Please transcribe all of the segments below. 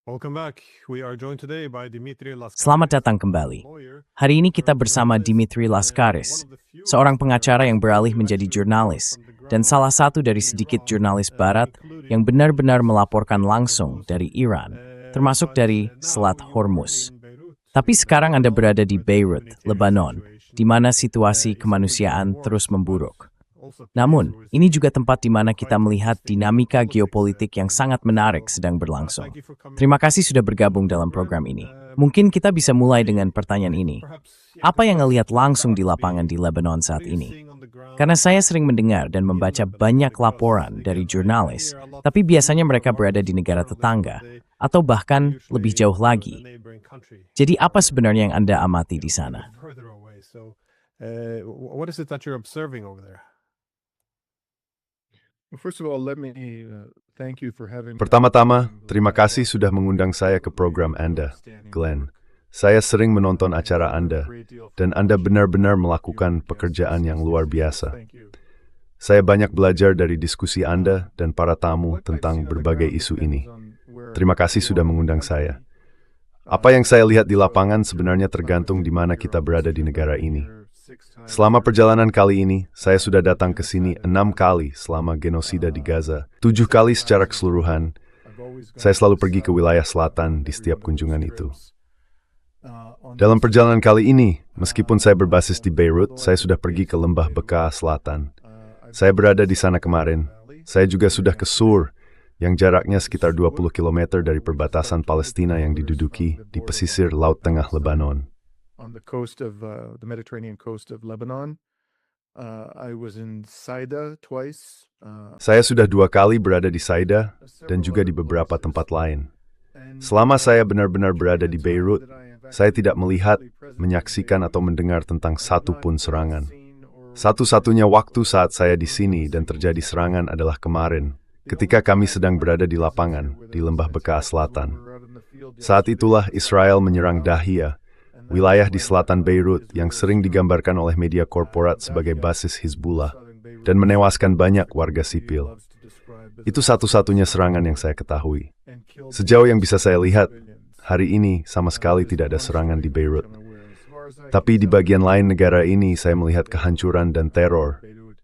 Welcome back. We are joined today by Dimitri Selamat Laskaris, datang kembali. Hari ini kita bersama Dimitri Laskaris, seorang pengacara yang beralih menjadi jurnalis, dan salah satu dari sedikit jurnalis barat yang benar-benar melaporkan langsung dari Iran, termasuk dari Selat Hormuz. Tapi sekarang Anda berada di Beirut, Lebanon, di mana situasi kemanusiaan terus memburuk. Namun, ini juga tempat di mana kita melihat dinamika geopolitik yang sangat menarik sedang berlangsung. Terima kasih sudah bergabung dalam program ini. Mungkin kita bisa mulai dengan pertanyaan ini. Apa yang ngelihat langsung di lapangan di Lebanon saat ini? Karena saya sering mendengar dan membaca banyak laporan dari jurnalis, tapi biasanya mereka berada di negara tetangga, atau bahkan lebih jauh lagi. Jadi apa sebenarnya yang Anda amati di sana? What is it that you're observing over there? Pertama-tama, terima kasih sudah mengundang saya ke program Anda, Glenn. Saya sering menonton acara Anda, dan Anda benar-benar melakukan pekerjaan yang luar biasa. Saya banyak belajar dari diskusi Anda dan para tamu tentang berbagai isu ini. Terima kasih sudah mengundang saya. Apa yang saya lihat di lapangan sebenarnya tergantung di mana kita berada di negara ini. Selama perjalanan kali ini, saya sudah datang ke sini 6 kali selama genosida di Gaza, 7 kali secara keseluruhan. Saya selalu pergi ke wilayah selatan di setiap kunjungan itu. Dalam perjalanan kali ini, meskipun saya berbasis di Beirut, saya sudah pergi ke Lembah Bekaa Selatan. Saya berada di sana kemarin. Saya juga sudah ke Sur, yang jaraknya sekitar 20 km dari perbatasan Palestina yang diduduki di pesisir Laut Tengah Lebanon. On the coast of the Mediterranean coast of Lebanon. I was in Saida twice. Saya sudah 2 kali berada di Saida dan juga di beberapa tempat lain. Selama saya benar-benar berada di Beirut, saya tidak melihat, menyaksikan atau mendengar tentang satu pun serangan. Satu-satunya waktu saat saya di sini dan terjadi serangan adalah kemarin, ketika kami sedang berada di lapangan di Lembah Bekaa Selatan. Saat itulah Israel menyerang Dahia, wilayah di selatan Beirut yang sering digambarkan oleh media korporat sebagai basis Hizbullah, dan menewaskan banyak warga sipil. Itu satu-satunya serangan yang saya ketahui. Sejauh yang bisa saya lihat, hari ini sama sekali tidak ada serangan di Beirut. Tapi di bagian lain negara ini saya melihat kehancuran dan teror,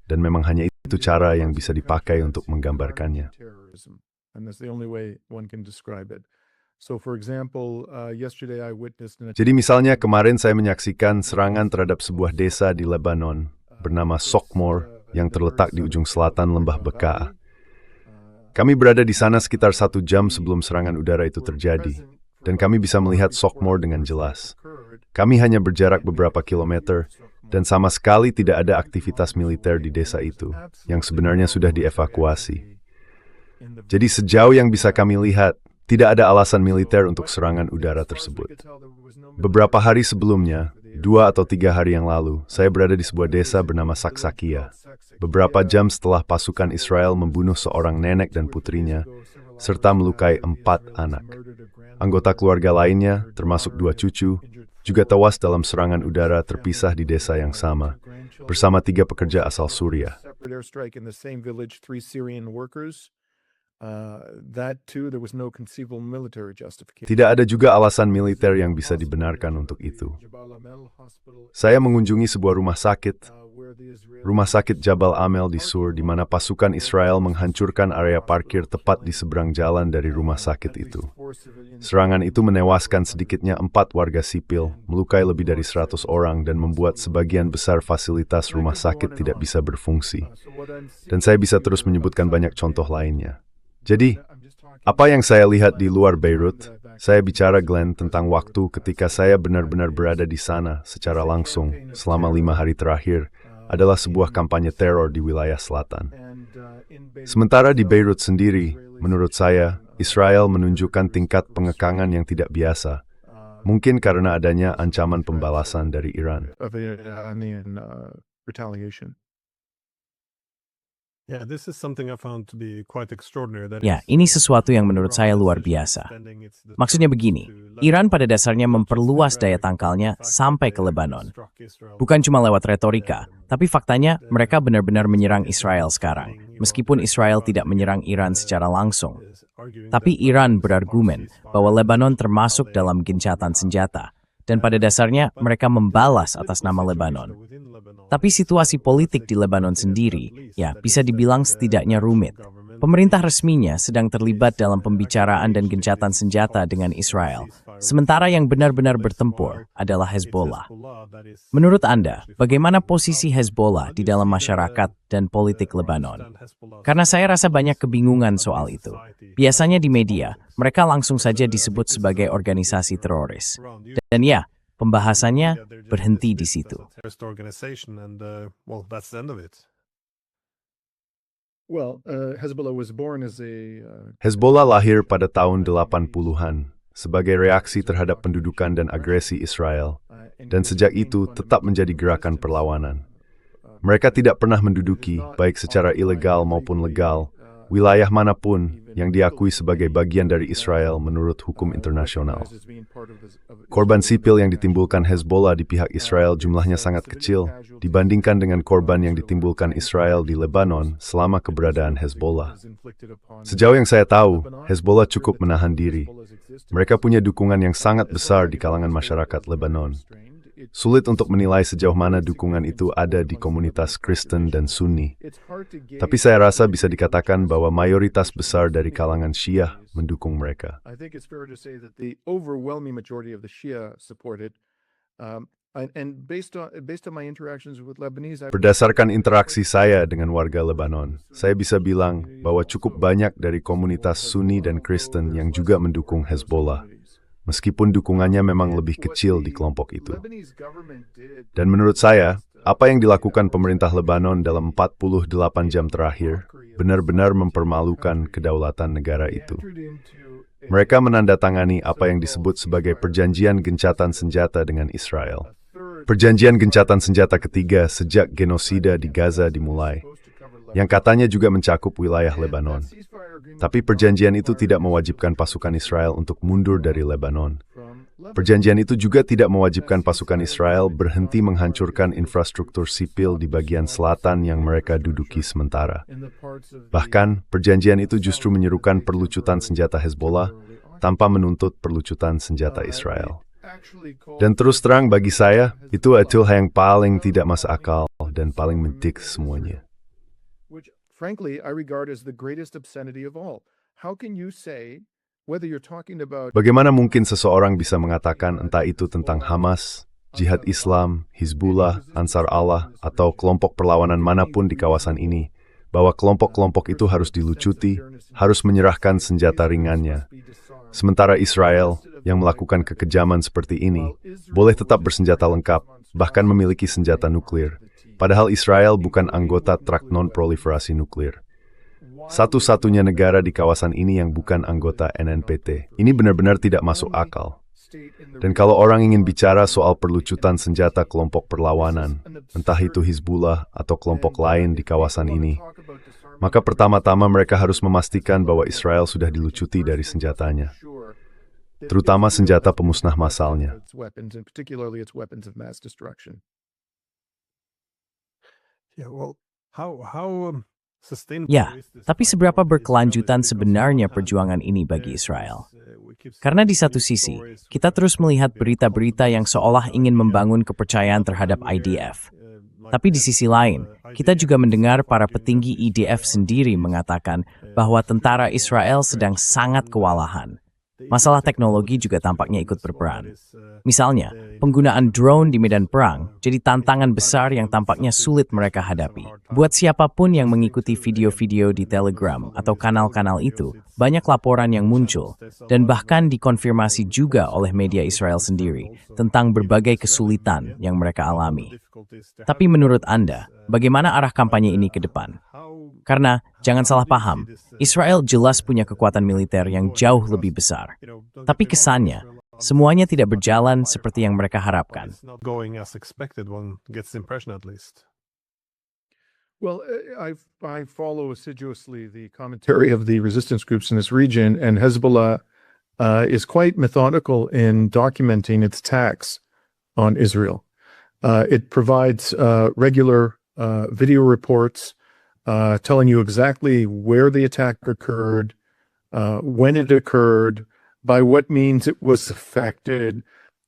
dan memang hanya itu cara yang bisa dipakai untuk menggambarkannya. Jadi misalnya kemarin saya menyaksikan serangan terhadap sebuah desa di Lebanon bernama Sokmor yang terletak di ujung selatan Lembah Bekaa. Kami berada di sana sekitar 1 jam sebelum serangan udara itu terjadi, dan kami bisa melihat Sokmor dengan jelas. Kami hanya berjarak beberapa kilometer, dan sama sekali tidak ada aktivitas militer di desa itu, yang sebenarnya sudah dievakuasi. Jadi sejauh yang bisa kami lihat, tidak ada alasan militer untuk serangan udara tersebut. Beberapa hari sebelumnya, 2 atau 3 hari yang lalu, saya berada di sebuah desa bernama Saksakia. Beberapa jam setelah pasukan Israel membunuh seorang nenek dan putrinya, serta melukai 4 anak. Anggota keluarga lainnya, termasuk 2 cucu, juga tewas dalam serangan udara terpisah di desa yang sama, bersama 3 pekerja asal Suriah. Tidak ada juga alasan militer yang bisa dibenarkan untuk itu. Saya mengunjungi sebuah rumah sakit Jabal Amel di Sur, di mana pasukan Israel menghancurkan area parkir tepat di seberang jalan dari rumah sakit itu. Serangan itu menewaskan sedikitnya 4 warga sipil, melukai lebih dari 100 orang, dan membuat sebagian besar fasilitas rumah sakit tidak bisa berfungsi. Dan saya bisa terus menyebutkan banyak contoh lainnya. Jadi, apa yang saya lihat di luar Beirut, saya bicara Glenn tentang waktu ketika saya benar-benar berada di sana secara langsung selama 5 hari terakhir, adalah sebuah kampanye teror di wilayah selatan. Sementara di Beirut sendiri, menurut saya, Israel menunjukkan tingkat pengekangan yang tidak biasa, mungkin karena adanya ancaman pembalasan dari Iran. Ya, ini sesuatu yang menurut saya luar biasa. Maksudnya begini, Iran pada dasarnya memperluas daya tangkalnya sampai ke Lebanon. Bukan cuma lewat retorika, tapi faktanya mereka benar-benar menyerang Israel sekarang, meskipun Israel tidak menyerang Iran secara langsung. Tapi Iran berargumen bahwa Lebanon termasuk dalam gencatan senjata, dan pada dasarnya mereka membalas atas nama Lebanon. Tapi situasi politik di Lebanon sendiri, ya bisa dibilang setidaknya rumit. Pemerintah resminya sedang terlibat dalam pembicaraan dan gencatan senjata dengan Israel, sementara yang benar-benar bertempur adalah Hezbollah. Menurut Anda, bagaimana posisi Hezbollah di dalam masyarakat dan politik Lebanon? Karena saya rasa banyak kebingungan soal itu. Biasanya di media, mereka langsung saja disebut sebagai organisasi teroris. Dan ya, pembahasannya berhenti di situ. Well, Hezbollah was born as Hezbollah lahir pada tahun 80-an sebagai reaksi terhadap pendudukan dan agresi Israel, dan sejak itu tetap menjadi gerakan perlawanan. Mereka tidak pernah menduduki, baik secara ilegal maupun legal, wilayah manapun yang diakui sebagai bagian dari Israel menurut hukum internasional. Korban sipil yang ditimbulkan Hezbollah di pihak Israel jumlahnya sangat kecil dibandingkan dengan korban yang ditimbulkan Israel di Lebanon selama keberadaan Hezbollah. Sejauh yang saya tahu, Hezbollah cukup menahan diri. Mereka punya dukungan yang sangat besar di kalangan masyarakat Lebanon. Sulit untuk menilai sejauh mana dukungan itu ada di komunitas Kristen dan Sunni. Tapi saya rasa bisa dikatakan bahwa mayoritas besar dari kalangan Syiah mendukung mereka. I think it's fair to say that the overwhelming majority of the Shia support it. And based on my interactions with Lebanese, Berdasarkan interaksi saya dengan warga Lebanon, saya bisa bilang bahwa cukup banyak dari komunitas Sunni dan Kristen yang juga mendukung Hezbollah, meskipun dukungannya memang lebih kecil di kelompok itu. Dan menurut saya, apa yang dilakukan pemerintah Lebanon dalam 48 jam terakhir benar-benar mempermalukan kedaulatan negara itu. Mereka menandatangani apa yang disebut sebagai perjanjian gencatan senjata dengan Israel. Perjanjian gencatan senjata ketiga sejak genosida di Gaza dimulai, yang katanya juga mencakup wilayah Lebanon. Tapi perjanjian itu tidak mewajibkan pasukan Israel untuk mundur dari Lebanon. Perjanjian itu juga tidak mewajibkan pasukan Israel berhenti menghancurkan infrastruktur sipil di bagian selatan yang mereka duduki sementara. Bahkan, perjanjian itu justru menyerukan perlucutan senjata Hezbollah tanpa menuntut perlucutan senjata Israel. Dan terus terang bagi saya, itu adalah hal yang paling tidak masuk akal dan paling mendik semuanya. which frankly I regard as the greatest obscenity of all. How can you say, whether you're talking about Bagaimana mungkin seseorang bisa mengatakan entah itu tentang Hamas, Jihad Islam, Hizbullah, Ansar Allah, atau kelompok perlawanan manapun di kawasan ini, bahwa kelompok-kelompok itu harus dilucuti, harus menyerahkan senjata ringannya. Sementara Israel, yang melakukan kekejaman seperti ini, boleh tetap bersenjata lengkap, bahkan memiliki senjata nuklir. Padahal Israel bukan anggota Trak Non-Proliferasi Nuklir. Satu-satunya negara di kawasan ini yang bukan anggota NNPT. Ini benar-benar tidak masuk akal. Dan kalau orang ingin bicara soal perlucutan senjata kelompok perlawanan, entah itu Hizbullah atau kelompok lain di kawasan ini, maka pertama-tama mereka harus memastikan bahwa Israel sudah dilucuti dari senjatanya, terutama senjata pemusnah massalnya. Ya, tapi seberapa berkelanjutan sebenarnya perjuangan ini bagi Israel? Karena di satu sisi, kita terus melihat berita-berita yang seolah ingin membangun kepercayaan terhadap IDF. Tapi di sisi lain, kita juga mendengar para petinggi IDF sendiri mengatakan bahwa tentara Israel sedang sangat kewalahan. Masalah teknologi juga tampaknya ikut berperan. Misalnya, penggunaan drone di medan perang jadi tantangan besar yang tampaknya sulit mereka hadapi. Buat siapapun yang mengikuti video-video di Telegram atau kanal-kanal itu, banyak laporan yang muncul, dan bahkan dikonfirmasi juga oleh media Israel sendiri tentang berbagai kesulitan yang mereka alami. Tapi menurut Anda, bagaimana arah kampanye ini ke depan? Karena, jangan salah paham, Israel jelas punya kekuatan militer yang jauh lebih besar. Tapi kesannya, semuanya tidak berjalan seperti yang mereka harapkan. Well, I follow assiduously the commentary of the resistance groups in this region, and Hezbollah is quite methodical in documenting its attacks on Israel. It provides regular video reports telling you exactly where the attack occurred, when it occurred, by what means it was affected.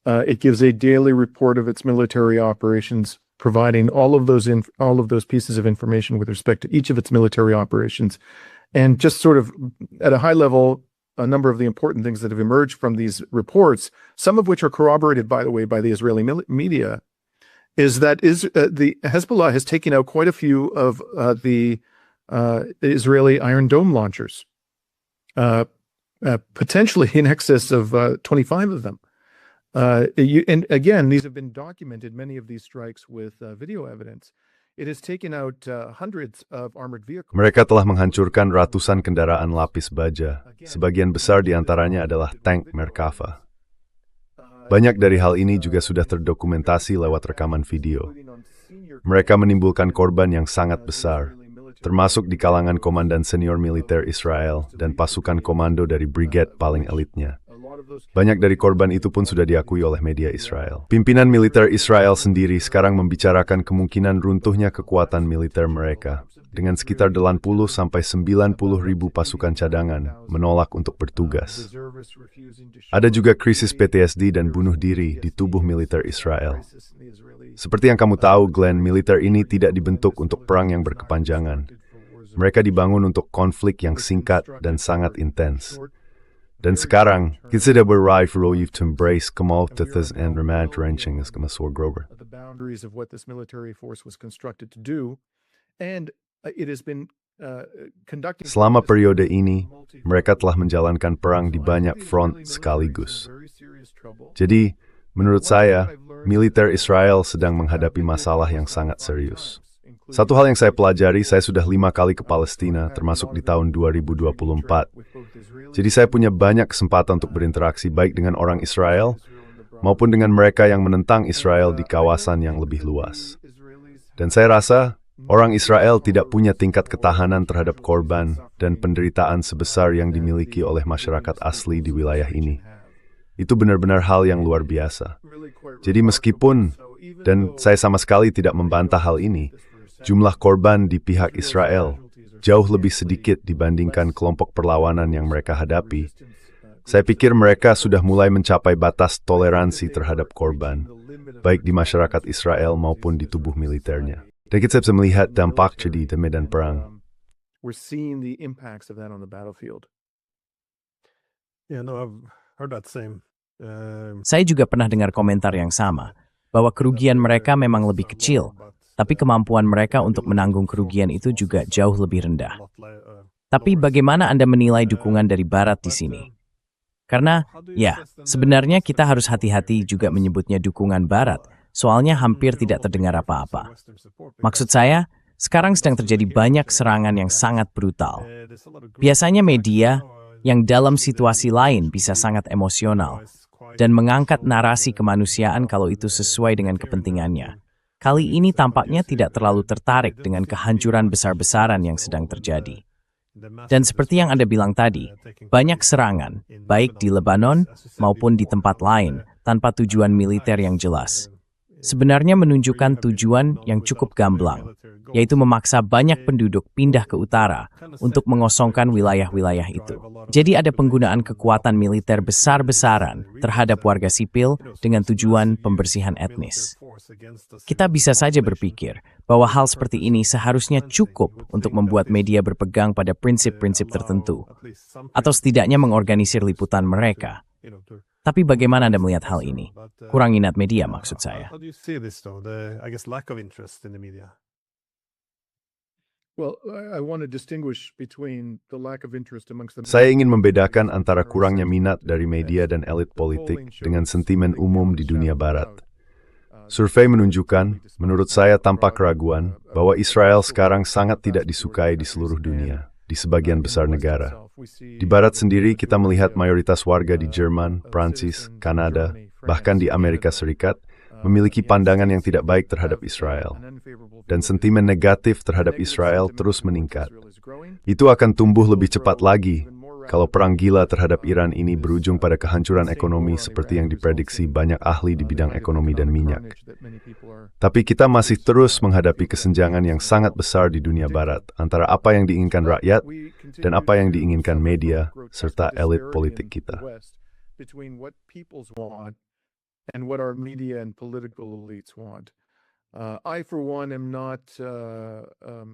It gives a daily report of its military operations, providing all of those pieces of information with respect to each of its military operations, and just sort of at a high level, a number of the important things that have emerged from these reports, some of which are corroborated, by the way, by the Israeli media, is that the Hezbollah has taken out quite a few of the Israeli Iron Dome launchers, potentially in excess of 25 of them. And again, these have been documented, many of these strikes, with video evidence. It has taken out hundreds of armored vehicles. Mereka telah menghancurkan ratusan kendaraan lapis baja. Sebagian besar di antaranya adalah tank Merkava. Banyak dari hal ini juga sudah terdokumentasi lewat rekaman video. Mereka menimbulkan korban yang sangat besar, termasuk di kalangan komandan senior militer Israel dan pasukan komando dari brigade paling elitnya. Banyak dari korban itu pun sudah diakui oleh media Israel. Pimpinan militer Israel sendiri sekarang membicarakan kemungkinan runtuhnya kekuatan militer mereka, dengan sekitar 80 sampai 90 ribu pasukan cadangan menolak untuk bertugas. Ada juga krisis PTSD dan bunuh diri di tubuh militer Israel. Seperti yang kamu tahu, Glenn, militer ini tidak dibentuk untuk perang yang berkepanjangan. Mereka dibangun untuk konflik yang singkat dan sangat intens. Dan sekarang, kita sudah berive to embrace kemaltetes and remand-wrenching as Masur Grover. The boundaries of what this military force was constructed to do, and it has been conducting. Selama periode ini, mereka telah menjalankan perang di banyak front sekaligus. Jadi, menurut saya, militer Israel sedang menghadapi masalah yang sangat serius. Satu hal yang saya pelajari, saya sudah 5 kali ke Palestina, termasuk di tahun 2024. Jadi saya punya banyak kesempatan untuk berinteraksi baik dengan orang Israel, maupun dengan mereka yang menentang Israel di kawasan yang lebih luas. Dan saya rasa, orang Israel tidak punya tingkat ketahanan terhadap korban dan penderitaan sebesar yang dimiliki oleh masyarakat asli di wilayah ini. Itu benar-benar hal yang luar biasa. Jadi meskipun, dan saya sama sekali tidak membantah hal ini, jumlah korban di pihak Israel jauh lebih sedikit dibandingkan kelompok perlawanan yang mereka hadapi. Saya pikir mereka sudah mulai mencapai batas toleransi terhadap korban, baik di masyarakat Israel maupun di tubuh militernya. Dan kita bisa melihat dampak jadi di medan perang. We're seeing the impacts of that on the battlefield. Yeah, no, I've heard that same. Saya juga pernah dengar komentar yang sama, bahwa kerugian mereka memang lebih kecil, tapi kemampuan mereka untuk menanggung kerugian itu juga jauh lebih rendah. Tapi bagaimana Anda menilai dukungan dari Barat di sini? Karena, ya, sebenarnya kita harus hati-hati juga menyebutnya dukungan Barat, soalnya hampir tidak terdengar apa-apa. Maksud saya, sekarang sedang terjadi banyak serangan yang sangat brutal. Biasanya media yang dalam situasi lain bisa sangat emosional dan mengangkat narasi kemanusiaan kalau itu sesuai dengan kepentingannya. Kali ini tampaknya tidak terlalu tertarik dengan kehancuran besar-besaran yang sedang terjadi. Dan seperti yang Anda bilang tadi, banyak serangan, baik di Lebanon maupun di tempat lain, tanpa tujuan militer yang jelas. Sebenarnya menunjukkan tujuan yang cukup gamblang, yaitu memaksa banyak penduduk pindah ke utara untuk mengosongkan wilayah-wilayah itu. Jadi ada penggunaan kekuatan militer besar-besaran terhadap warga sipil dengan tujuan pembersihan etnis. Kita bisa saja berpikir bahwa hal seperti ini seharusnya cukup untuk membuat media berpegang pada prinsip-prinsip tertentu, atau setidaknya mengorganisir liputan mereka. Tapi bagaimana Anda melihat hal ini? Kurang minat media maksud saya. How do you see this though? I guess lack of interest in the media. Well, I want to distinguish between the lack of interest amongst the. Saya ingin membedakan antara kurangnya minat dari media dan elit politik dengan sentimen umum di dunia Barat. Survei menunjukkan, menurut saya tanpa keraguan, bahwa Israel sekarang sangat tidak disukai di seluruh dunia, di sebagian besar negara. Di Barat sendiri, kita melihat mayoritas warga di Jerman, Prancis, Kanada, bahkan di Amerika Serikat, memiliki pandangan yang tidak baik terhadap Israel. Dan sentimen negatif terhadap Israel terus meningkat. Itu akan tumbuh lebih cepat lagi, kalau perang gila terhadap Iran ini berujung pada kehancuran ekonomi seperti yang diprediksi banyak ahli di bidang ekonomi dan minyak. Tapi kita masih terus menghadapi kesenjangan yang sangat besar di dunia barat antara apa yang diinginkan rakyat dan apa yang diinginkan media serta elit politik kita. Between what peoples want and what our media and political elites want. I, for one, am not.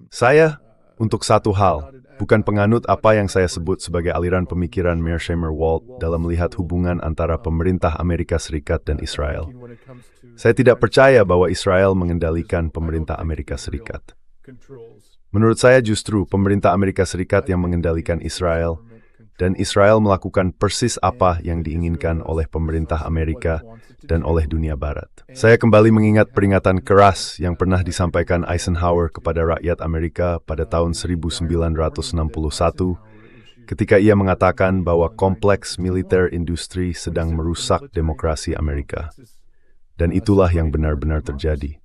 Saya, untuk satu hal, bukan penganut apa yang saya sebut sebagai aliran pemikiran Mearsheimer-Walt dalam melihat hubungan antara pemerintah Amerika Serikat dan Israel. Saya tidak percaya bahwa Israel mengendalikan pemerintah Amerika Serikat. Menurut saya justru pemerintah Amerika Serikat yang mengendalikan Israel, dan Israel melakukan persis apa yang diinginkan oleh pemerintah Amerika dan oleh dunia barat. Saya kembali mengingat peringatan keras yang pernah disampaikan Eisenhower kepada rakyat Amerika pada tahun 1961 ketika ia mengatakan bahwa kompleks militer industri sedang merusak demokrasi Amerika. Dan itulah yang benar-benar terjadi.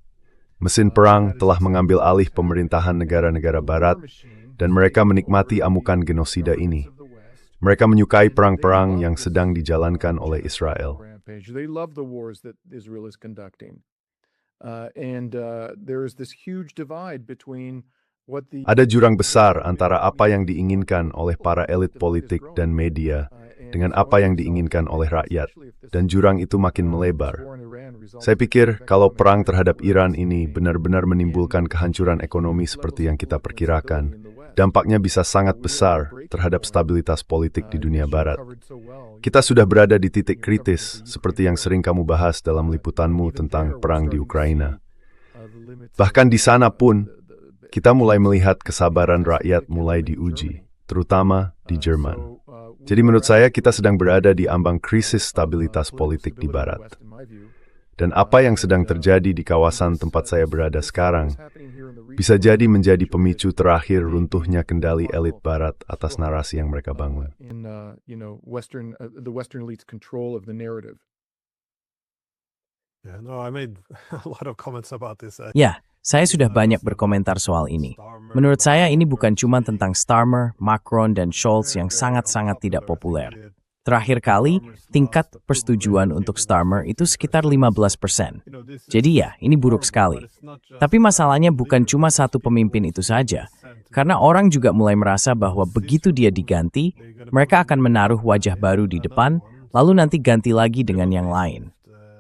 Mesin perang telah mengambil alih pemerintahan negara-negara barat dan mereka menikmati amukan genosida ini. Mereka menyukai perang-perang yang sedang dijalankan oleh Israel. They love the wars that Israel is conducting. There is this huge divide between what the Ada jurang besar antara apa yang diinginkan oleh para elit politik dan media dengan apa yang diinginkan oleh rakyat, dan jurang itu makin melebar. Saya pikir kalau perang terhadap Iran ini benar-benar menimbulkan kehancuran ekonomi seperti yang kita perkirakan, dampaknya bisa sangat besar terhadap stabilitas politik di dunia barat. Kita sudah berada di titik kritis, seperti yang sering kamu bahas dalam liputanmu tentang perang di Ukraina. Bahkan di sana pun, kita mulai melihat kesabaran rakyat mulai diuji, terutama di Jerman. Jadi menurut saya kita sedang berada di ambang krisis stabilitas politik di barat. Dan apa yang sedang terjadi di kawasan tempat saya berada sekarang bisa jadi menjadi pemicu terakhir runtuhnya kendali elit barat atas narasi yang mereka bangun. The Western elites' control of the narrative. Yeah, no, I made a lot of comments about this. Ya, saya sudah banyak berkomentar soal ini. Menurut saya ini bukan cuma tentang Starmer, Macron, dan Scholz yang sangat-sangat tidak populer. Terakhir kali, tingkat persetujuan untuk Starmer itu sekitar 15%. Jadi ya, ini buruk sekali. Tapi masalahnya bukan cuma satu pemimpin itu saja. Karena orang juga mulai merasa bahwa begitu dia diganti, mereka akan menaruh wajah baru di depan, lalu nanti ganti lagi dengan yang lain.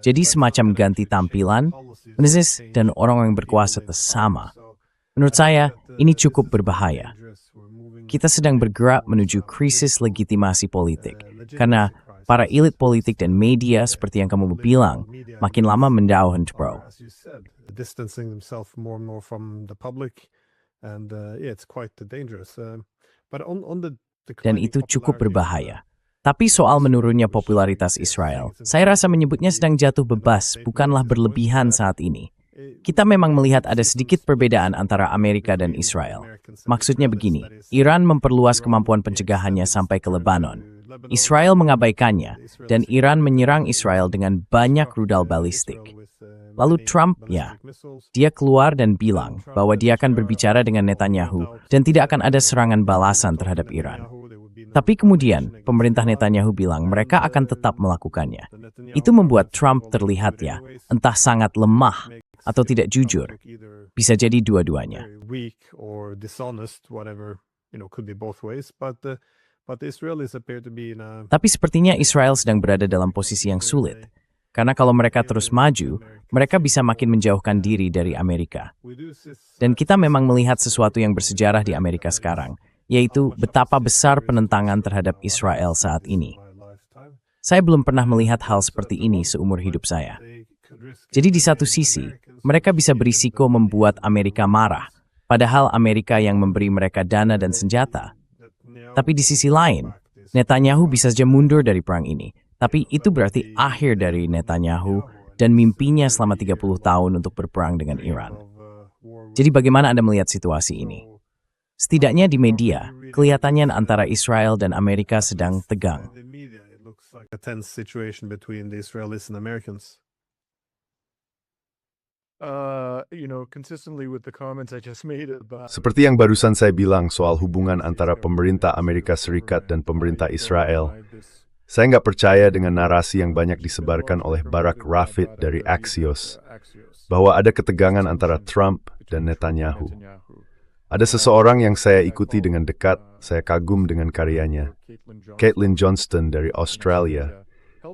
Jadi semacam ganti tampilan, bisnis, dan orang yang berkuasa sama. Menurut saya, ini cukup berbahaya. Kita sedang bergerak menuju krisis legitimasi politik. Karena para elit politik dan media seperti yang kamu bilang, makin lama menjauh, bro. Distancing themselves more and more from the public, and yeah, it's quite dangerous. But on the Dan itu cukup berbahaya. Tapi soal menurunnya popularitas Israel, saya rasa menyebutnya sedang jatuh bebas, bukanlah berlebihan saat ini. Kita memang melihat ada sedikit perbedaan antara Amerika dan Israel. Maksudnya begini, Iran memperluas kemampuan pencegahannya sampai ke Lebanon. Israel mengabaikannya, dan Iran menyerang Israel dengan banyak rudal balistik. Lalu Trump, ya, dia keluar dan bilang bahwa dia akan berbicara dengan Netanyahu dan tidak akan ada serangan balasan terhadap Iran. Tapi kemudian, pemerintah Netanyahu bilang mereka akan tetap melakukannya. Itu membuat Trump terlihat ya, entah sangat lemah atau tidak jujur. Bisa jadi dua-duanya. Tapi sepertinya Israel sedang berada dalam posisi yang sulit. Karena kalau mereka terus maju, mereka bisa makin menjauhkan diri dari Amerika. Dan kita memang melihat sesuatu yang bersejarah di Amerika sekarang, yaitu betapa besar penentangan terhadap Israel saat ini. Saya belum pernah melihat hal seperti ini seumur hidup saya. Jadi di satu sisi, mereka bisa berisiko membuat Amerika marah, padahal Amerika yang memberi mereka dana dan senjata. Tapi di sisi lain, Netanyahu bisa saja mundur dari perang ini. Tapi itu berarti akhir dari Netanyahu dan mimpinya selama 30 tahun untuk berperang dengan Iran. Jadi bagaimana Anda melihat situasi ini? Setidaknya di media, kelihatannya antara Israel dan Amerika sedang tegang. Consistently with the comments I just made about Seperti yang barusan saya bilang soal hubungan antara pemerintah Amerika Serikat dan pemerintah Israel, saya nggak percaya dengan narasi yang banyak disebarkan oleh Barak Ravid dari Axios, bahwa ada ketegangan antara Trump dan Netanyahu. Ada seseorang yang saya ikuti dengan dekat, saya kagum dengan karyanya, Caitlin Johnston dari Australia,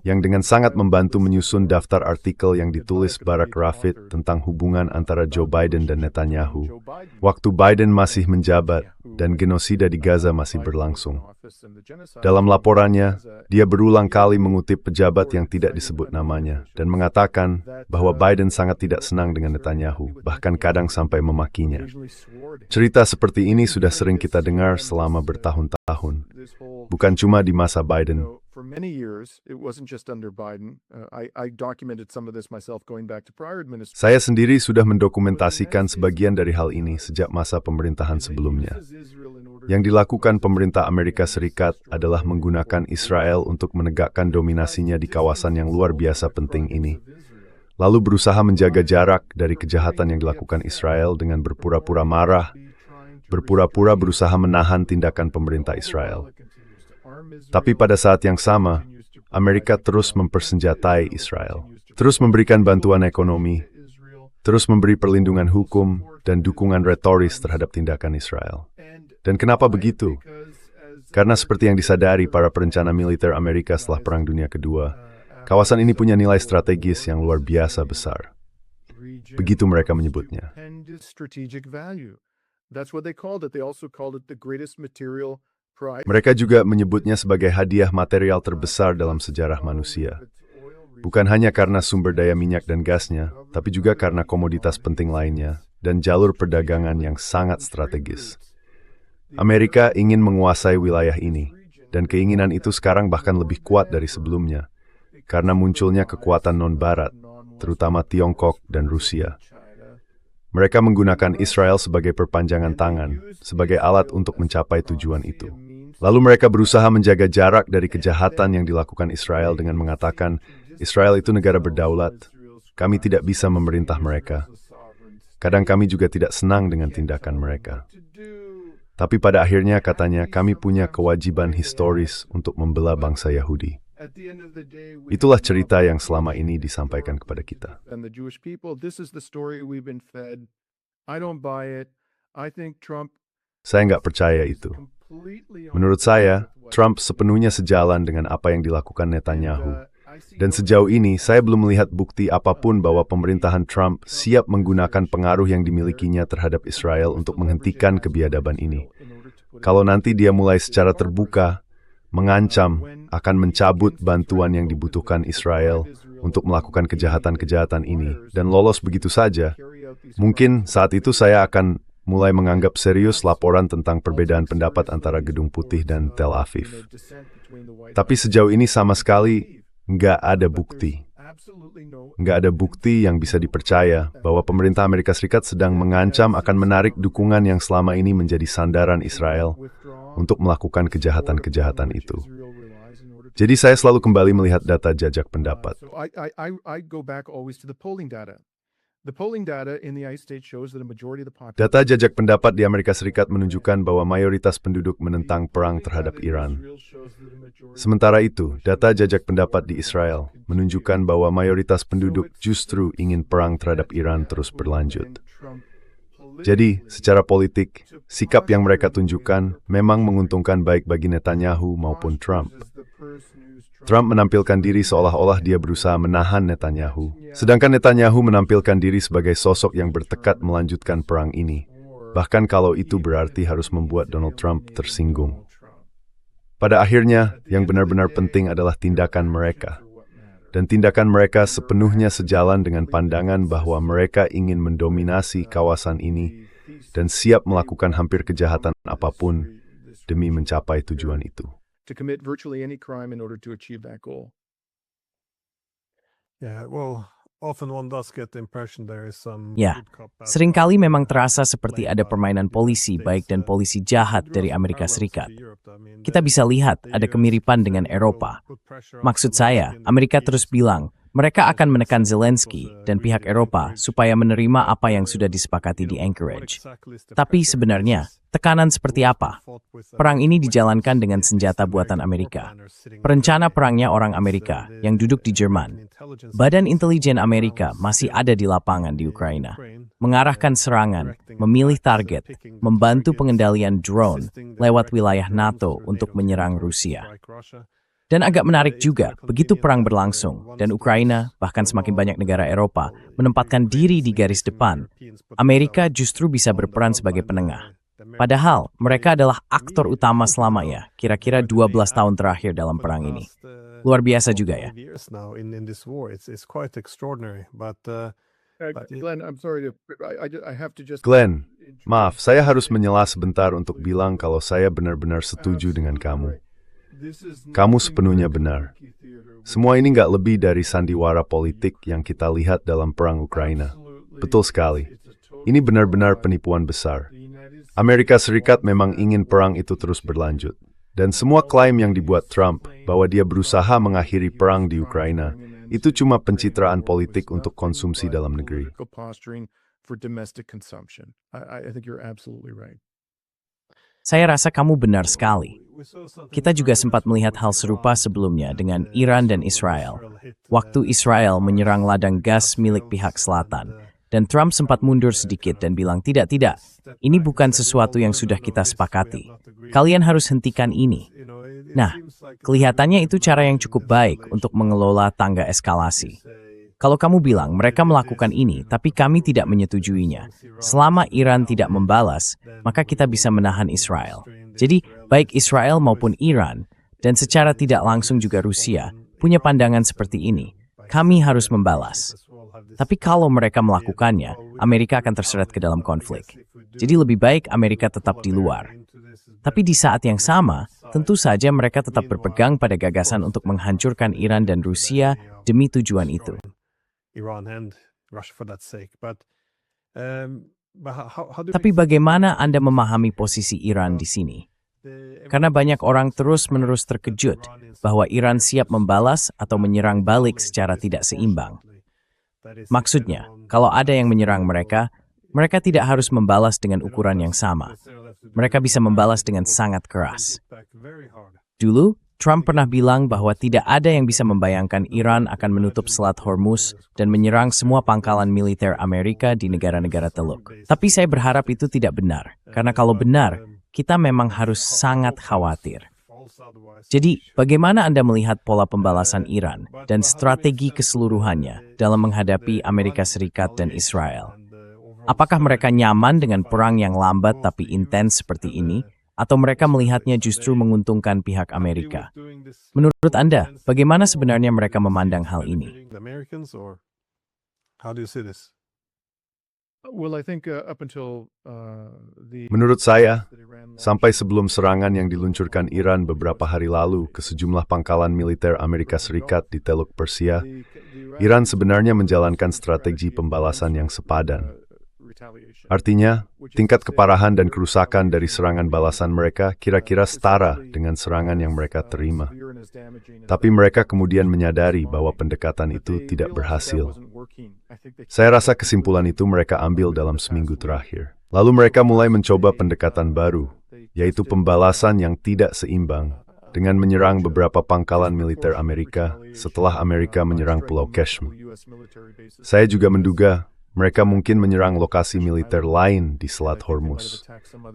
yang dengan sangat membantu menyusun daftar artikel yang ditulis Barak Ravid tentang hubungan antara Joe Biden dan Netanyahu, waktu Biden masih menjabat dan genosida di Gaza masih berlangsung. Dalam laporannya, dia berulang kali mengutip pejabat yang tidak disebut namanya dan mengatakan bahwa Biden sangat tidak senang dengan Netanyahu, bahkan kadang sampai memakinya. Cerita seperti ini sudah sering kita dengar selama bertahun-tahun, bukan cuma di masa Biden. For many years, it wasn't just under Biden. I documented some of this myself going back to prior administration. Saya sendiri sudah mendokumentasikan sebagian dari hal ini sejak masa pemerintahan sebelumnya. Yang dilakukan pemerintah Amerika Serikat adalah menggunakan Israel untuk menegakkan dominasinya di kawasan yang luar biasa penting ini. Lalu berusaha menjaga jarak dari kejahatan yang dilakukan Israel dengan berpura-pura marah, berpura-pura berusaha menahan tindakan pemerintah Israel. Tapi pada saat yang sama, Amerika terus mempersenjatai Israel, terus memberikan bantuan ekonomi, terus memberi perlindungan hukum dan dukungan retoris terhadap tindakan Israel. Dan kenapa begitu? Karena seperti yang disadari para perencana militer Amerika setelah Perang Dunia Kedua, kawasan ini punya nilai strategis yang luar biasa besar. Begitu mereka menyebutnya. Mereka juga menyebutnya sebagai hadiah material terbesar dalam sejarah manusia. Bukan hanya karena sumber daya minyak dan gasnya, tapi juga karena komoditas penting lainnya dan jalur perdagangan yang sangat strategis. Amerika ingin menguasai wilayah ini, dan keinginan itu sekarang bahkan lebih kuat dari sebelumnya, karena munculnya kekuatan non-Barat, terutama Tiongkok dan Rusia. Mereka menggunakan Israel sebagai perpanjangan tangan, sebagai alat untuk mencapai tujuan itu. Lalu mereka berusaha menjaga jarak dari kejahatan yang dilakukan Israel dengan mengatakan, Israel itu negara berdaulat, kami tidak bisa memerintah mereka. Kadang kami juga tidak senang dengan tindakan mereka. Tapi pada akhirnya katanya kami punya kewajiban historis untuk membela bangsa Yahudi. Itulah cerita yang selama ini disampaikan kepada kita. Saya nggak percaya itu. Menurut saya, Trump sepenuhnya sejalan dengan apa yang dilakukan Netanyahu. Dan sejauh ini, saya belum melihat bukti apapun bahwa pemerintahan Trump siap menggunakan pengaruh yang dimilikinya terhadap Israel untuk menghentikan kebiadaban ini. Kalau nanti dia mulai secara terbuka, mengancam, akan mencabut bantuan yang dibutuhkan Israel untuk melakukan kejahatan-kejahatan ini, dan lolos begitu saja, mungkin saat itu saya akan mulai menganggap serius laporan tentang perbedaan pendapat antara Gedung Putih dan Tel Aviv. Tapi sejauh ini sama sekali nggak ada bukti. Nggak ada bukti yang bisa dipercaya bahwa pemerintah Amerika Serikat sedang mengancam akan menarik dukungan yang selama ini menjadi sandaran Israel untuk melakukan kejahatan-kejahatan itu. Jadi saya selalu kembali melihat data jajak pendapat. Data jajak pendapat di Amerika Serikat menunjukkan bahwa mayoritas penduduk menentang perang terhadap Iran. Sementara itu, data jajak pendapat di Israel menunjukkan bahwa mayoritas penduduk justru ingin perang terhadap Iran terus berlanjut. Jadi, secara politik, sikap yang mereka tunjukkan memang menguntungkan baik bagi Netanyahu maupun Trump. Trump menampilkan diri seolah-olah dia berusaha menahan Netanyahu, sedangkan Netanyahu menampilkan diri sebagai sosok yang bertekad melanjutkan perang ini, bahkan kalau itu berarti harus membuat Donald Trump tersinggung. Pada akhirnya, yang benar-benar penting adalah tindakan mereka, dan tindakan mereka sepenuhnya sejalan dengan pandangan bahwa mereka ingin mendominasi kawasan ini dan siap melakukan hampir kejahatan apapun demi mencapai tujuan itu. To commit virtually any crime in order to achieve that goal. Yeah, well, often one does get the impression there is some Ya, good cop, bad seringkali cop memang terasa seperti ada permainan polisi baik dan polisi jahat dari Amerika Serikat. Kita bisa lihat ada kemiripan dengan Eropa. Maksud saya, Amerika terus bilang Mereka akan menekan Zelensky dan pihak Eropa supaya menerima apa yang sudah disepakati di Anchorage. Tapi sebenarnya, tekanan seperti apa? Perang ini dijalankan dengan senjata buatan Amerika. Perencana perangnya orang Amerika yang duduk di Jerman. Badan Intelijen Amerika masih ada di lapangan di Ukraina. Mengarahkan serangan, memilih target, membantu pengendalian drone lewat wilayah NATO untuk menyerang Rusia. Dan agak menarik juga, begitu perang berlangsung, dan Ukraina, bahkan semakin banyak negara Eropa, menempatkan diri di garis depan, Amerika justru bisa berperan sebagai penengah. Padahal, mereka adalah aktor utama selamanya, kira-kira 12 tahun terakhir dalam perang ini. Luar biasa juga ya. Glenn, I'm sorry I have to just. Glenn, maaf, saya harus menyela sebentar untuk bilang kalau saya benar-benar setuju dengan kamu. Kamu sepenuhnya benar. Semua ini nggak lebih dari sandiwara politik yang kita lihat dalam perang Ukraina. Betul sekali. Ini benar-benar penipuan besar. Amerika Serikat memang ingin perang itu terus berlanjut. Dan semua klaim yang dibuat Trump bahwa dia berusaha mengakhiri perang di Ukraina, itu cuma pencitraan politik untuk konsumsi dalam negeri. Saya rasa kamu benar sekali. Kita juga sempat melihat hal serupa sebelumnya dengan Iran dan Israel. Waktu Israel menyerang ladang gas milik pihak selatan, dan Trump sempat mundur sedikit dan bilang, tidak, ini bukan sesuatu yang sudah kita sepakati. Kalian harus hentikan ini. Nah, kelihatannya itu cara yang cukup baik untuk mengelola tangga eskalasi. Kalau kamu bilang mereka melakukan ini, tapi kami tidak menyetujuinya. Selama Iran tidak membalas, maka kita bisa menahan Israel. Jadi, baik Israel maupun Iran, dan secara tidak langsung juga Rusia, punya pandangan seperti ini. Kami harus membalas. Tapi kalau mereka melakukannya, Amerika akan terseret ke dalam konflik. Jadi lebih baik Amerika tetap di luar. Tapi di saat yang sama, tentu saja mereka tetap berpegang pada gagasan untuk menghancurkan Iran dan Rusia demi tujuan itu. Tapi bagaimana Anda memahami posisi Iran di sini? Karena banyak orang terus-menerus terkejut bahwa Iran siap membalas atau menyerang balik secara tidak seimbang. Maksudnya, kalau ada yang menyerang mereka, mereka tidak harus membalas dengan ukuran yang sama. Mereka bisa membalas dengan sangat keras. Dulu, Trump pernah bilang bahwa tidak ada yang bisa membayangkan Iran akan menutup Selat Hormuz dan menyerang semua pangkalan militer Amerika di negara-negara Teluk. Tapi saya berharap itu tidak benar, karena kalau benar, kita memang harus sangat khawatir. Jadi, bagaimana Anda melihat pola pembalasan Iran dan strategi keseluruhannya dalam menghadapi Amerika Serikat dan Israel? Apakah mereka nyaman dengan perang yang lambat tapi intens seperti ini? Atau mereka melihatnya justru menguntungkan pihak Amerika? Menurut Anda, bagaimana sebenarnya mereka memandang hal ini? Menurut saya, sampai sebelum serangan yang diluncurkan Iran beberapa hari lalu ke sejumlah pangkalan militer Amerika Serikat di Teluk Persia, Iran sebenarnya menjalankan strategi pembalasan yang sepadan. Artinya, tingkat keparahan dan kerusakan dari serangan balasan mereka kira-kira setara dengan serangan yang mereka terima. Tapi mereka kemudian menyadari bahwa pendekatan itu tidak berhasil. Saya rasa kesimpulan itu mereka ambil dalam seminggu terakhir. Lalu mereka mulai mencoba pendekatan baru, yaitu pembalasan yang tidak seimbang, dengan menyerang beberapa pangkalan militer Amerika setelah Amerika menyerang Pulau Qeshm. Saya juga menduga mereka mungkin menyerang lokasi militer lain di Selat Hormuz,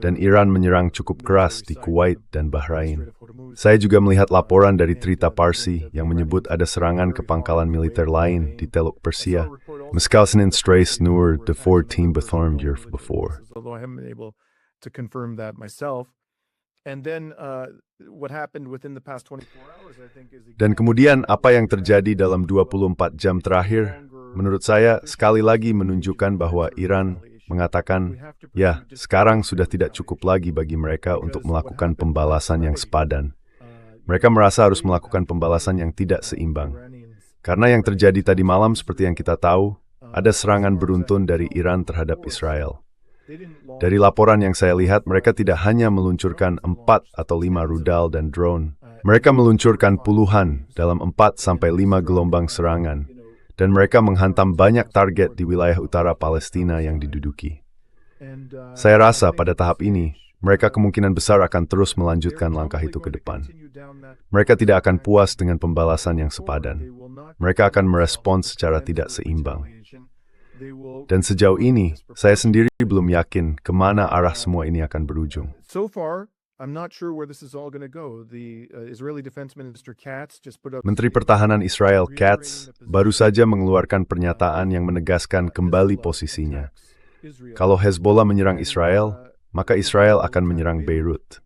dan Iran menyerang cukup keras di Kuwait dan Bahrain. Saya juga melihat laporan dari Trita Parsi yang menyebut ada serangan ke pangkalan militer lain di Teluk Persia, meskal Senin Straits Nur de 14 Bethorm year before. Dan kemudian apa yang terjadi dalam 24 jam terakhir, menurut saya sekali lagi menunjukkan bahwa Iran mengatakan, ya, sekarang sudah tidak cukup lagi bagi mereka untuk melakukan pembalasan yang sepadan. Mereka merasa harus melakukan pembalasan yang tidak seimbang. Karena yang terjadi tadi malam seperti yang kita tahu, ada serangan beruntun dari Iran terhadap Israel. Dari laporan yang saya lihat, mereka tidak hanya meluncurkan 4 atau 5 rudal dan drone. Mereka meluncurkan puluhan dalam 4 sampai 5 gelombang serangan dan mereka menghantam banyak target di wilayah utara Palestina yang diduduki. Saya rasa pada tahap ini, mereka kemungkinan besar akan terus melanjutkan langkah itu ke depan. Mereka tidak akan puas dengan pembalasan yang sepadan. Mereka akan merespons secara tidak seimbang. Dan sejauh ini, saya sendiri belum yakin kemana arah semua ini akan berujung. So far, I'm not sure where this is all going to go. The Israeli Defense Minister Katz just put up. Menteri Pertahanan Israel Katz baru saja mengeluarkan pernyataan yang menegaskan kembali posisinya. Kalau Hezbollah menyerang Israel, maka Israel akan menyerang Beirut.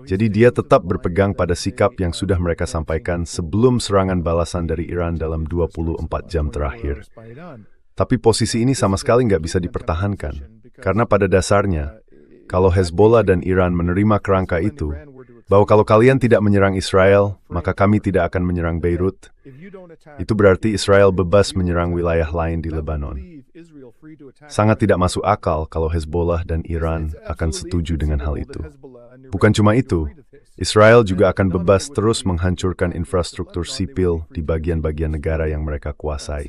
Jadi dia tetap berpegang pada sikap yang sudah mereka sampaikan sebelum serangan balasan dari Iran dalam 24 jam terakhir. Tapi posisi ini sama sekali nggak bisa dipertahankan, karena pada dasarnya, kalau Hezbollah dan Iran menerima kerangka itu, bahwa kalau kalian tidak menyerang Israel, maka kami tidak akan menyerang Beirut, itu berarti Israel bebas menyerang wilayah lain di Lebanon. Sangat tidak masuk akal kalau Hezbollah dan Iran akan setuju dengan hal itu. Bukan cuma itu, Israel juga akan bebas terus menghancurkan infrastruktur sipil di bagian-bagian negara yang mereka kuasai.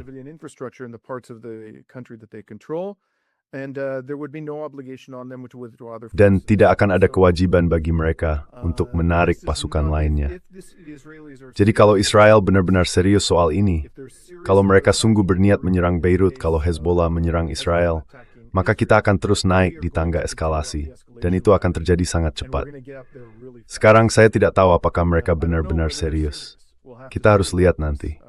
Dan tidak akan ada kewajiban bagi mereka untuk menarik pasukan lainnya. Jadi kalau Israel benar-benar serius soal ini, kalau mereka sungguh berniat menyerang Beirut kalau Hezbollah menyerang Israel, maka kita akan terus naik di tangga eskalasi, dan itu akan terjadi sangat cepat. Sekarang saya tidak tahu apakah mereka benar-benar serius. Kita harus lihat nanti.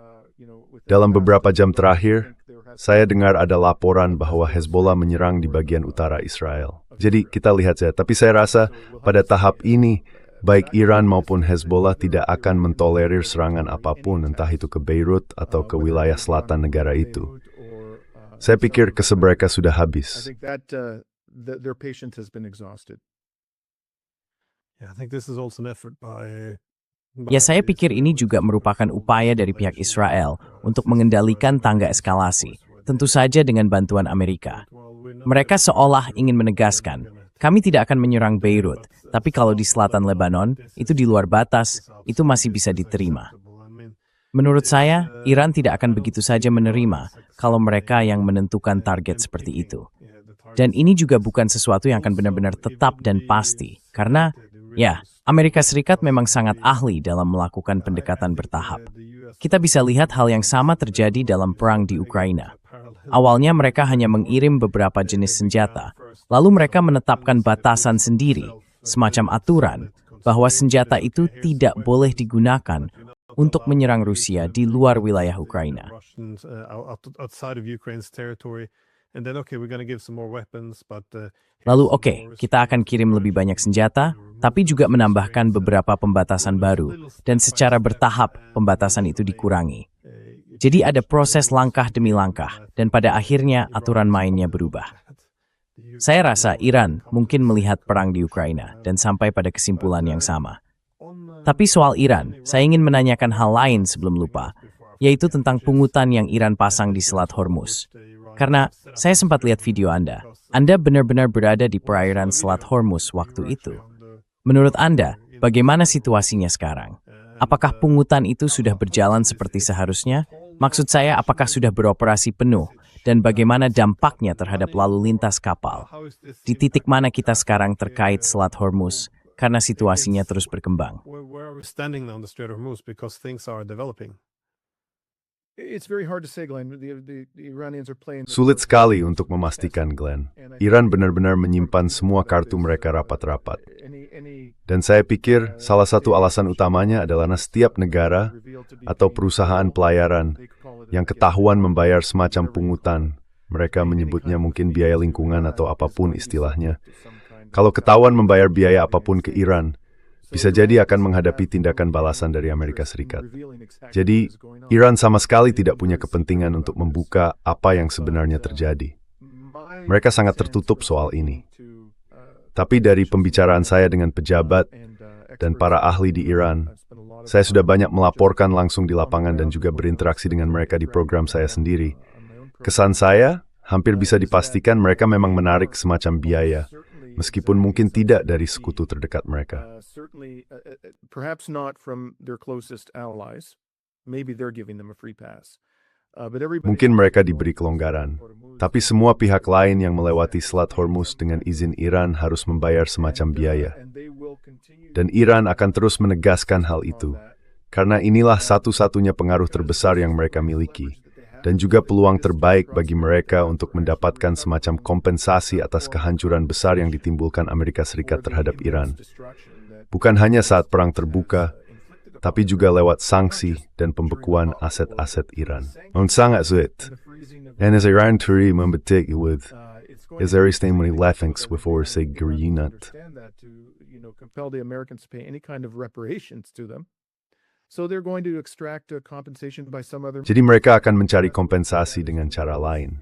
Dalam beberapa jam terakhir, saya dengar ada laporan bahwa Hezbollah menyerang di bagian utara Israel. Jadi kita lihat saja, tapi saya rasa pada tahap ini, baik Iran maupun Hezbollah tidak akan mentolerir serangan apapun, entah itu ke Beirut atau ke wilayah selatan negara itu. Saya pikir kesel mereka sudah habis. Ya, saya pikir ini juga merupakan upaya dari pihak Israel untuk mengendalikan tangga eskalasi, tentu saja dengan bantuan Amerika. Mereka seolah ingin menegaskan, kami tidak akan menyerang Beirut, tapi kalau di selatan Lebanon, itu di luar batas, itu masih bisa diterima. Menurut saya, Iran tidak akan begitu saja menerima kalau mereka yang menentukan target seperti itu. Dan ini juga bukan sesuatu yang akan benar-benar tetap dan pasti, karena, ya, Amerika Serikat memang sangat ahli dalam melakukan pendekatan bertahap. Kita bisa lihat hal yang sama terjadi dalam perang di Ukraina. Awalnya mereka hanya mengirim beberapa jenis senjata, lalu mereka menetapkan batasan sendiri, semacam aturan, bahwa senjata itu tidak boleh digunakan untuk menyerang Rusia di luar wilayah Ukraina. Lalu kita akan kirim lebih banyak senjata, tapi juga menambahkan beberapa pembatasan baru, dan secara bertahap pembatasan itu dikurangi. Jadi ada proses langkah demi langkah, dan pada akhirnya aturan mainnya berubah. Saya rasa Iran mungkin melihat perang di Ukraina dan sampai pada kesimpulan yang sama. Tapi soal Iran, saya ingin menanyakan hal lain sebelum lupa, yaitu tentang pungutan yang Iran pasang di Selat Hormuz. Karena saya sempat lihat video Anda benar-benar berada di perairan Selat Hormuz waktu itu. Menurut Anda, bagaimana situasinya sekarang? Apakah pungutan itu sudah berjalan seperti seharusnya? Maksud saya, apakah sudah beroperasi penuh? Dan bagaimana dampaknya terhadap lalu lintas kapal? Di titik mana kita sekarang terkait Selat Hormuz? Karena situasinya terus berkembang. Sulit sekali untuk memastikan, Glenn. Iran benar-benar menyimpan semua kartu mereka rapat-rapat. Dan saya pikir salah satu alasan utamanya adalah setiap negara atau perusahaan pelayaran yang ketahuan membayar semacam pungutan, mereka menyebutnya mungkin biaya lingkungan atau apapun istilahnya. Kalau ketahuan membayar biaya apapun ke Iran, bisa jadi akan menghadapi tindakan balasan dari Amerika Serikat. Jadi, Iran sama sekali tidak punya kepentingan untuk membuka apa yang sebenarnya terjadi. Mereka sangat tertutup soal ini. Tapi dari pembicaraan saya dengan pejabat dan para ahli di Iran, saya sudah banyak melaporkan langsung di lapangan dan juga berinteraksi dengan mereka di program saya sendiri. Kesan saya, hampir bisa dipastikan mereka memang menarik semacam biaya, meskipun mungkin tidak dari sekutu terdekat mereka. Mungkin mereka diberi kelonggaran, tapi semua pihak lain yang melewati Selat Hormuz dengan izin Iran harus membayar semacam biaya. Dan Iran akan terus menegaskan hal itu, karena inilah satu-satunya pengaruh terbesar yang mereka miliki, dan juga peluang terbaik bagi mereka untuk mendapatkan semacam kompensasi atas kehancuran besar yang ditimbulkan Amerika Serikat terhadap Iran. Bukan hanya saat perang terbuka, tapi juga lewat sanksi dan pembekuan aset-aset Iran. Sangat sulit. Dan as Iran turi membetik with Israeli laughing before say geriunat. Compel the Americans to pay any kind of reparations to them. So they're going to extract a compensation by some other. Jadi mereka akan mencari kompensasi dengan cara lain.